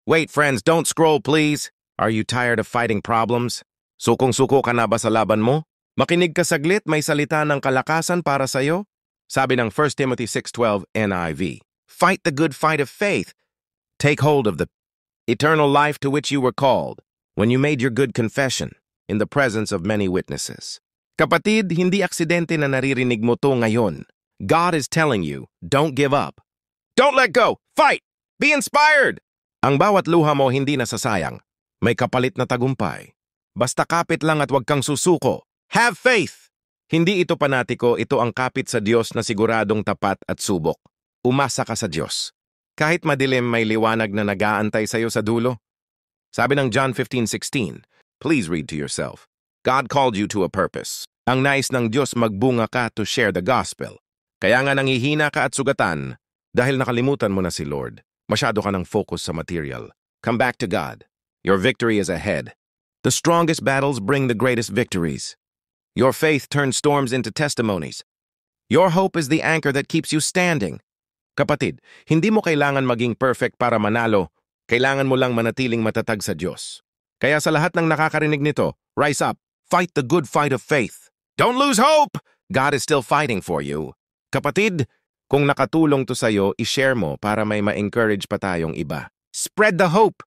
Wait, friends, don't scroll, please. Are you tired of fighting problems? Sukong-suko ka na ba sa laban mo? Makinig ka saglit, may salita ng kalakasan para sa'yo. Sabi ng 1 Timothy 6:12 NIV, fight the good fight of faith. Take hold of the eternal life to which you were called when you made your good confession in the presence of many witnesses. Kapatid, hindi aksidente na naririnig mo to ngayon. God is telling you, don't give up. Don't let go! Fight! Be inspired! Ang bawat luha mo hindi nasasayang. May kapalit na tagumpay. Basta kapit lang at huwag kang susuko. Have faith! Hindi ito panatiko, ito ang kapit sa Diyos na siguradong tapat at subok. Umasa ka sa Diyos. Kahit madilim, may liwanag na nag-aantay sa iyo sa dulo. Sabi ng John 15:16, please read to yourself. God called you to a purpose. Ang nais ng Diyos magbunga ka to share the gospel. Kaya nga nangihina ka at sugatan dahil nakalimutan mo na si Lord. Masyado ka ng focus sa material. Come back to God. Your victory is ahead. The strongest battles bring the greatest victories. Your faith turns storms into testimonies. Your hope is the anchor that keeps you standing. Kapatid, hindi mo kailangan maging perfect para manalo. Kailangan mo lang manatiling matatag sa Diyos. Kaya sa lahat ng nakakarinig nito, rise up, fight the good fight of faith. Don't lose hope! God is still fighting for you. Kapatid, kung nakatulong to sa'yo, i-share mo para may ma-encourage pa tayong iba. Spread the hope!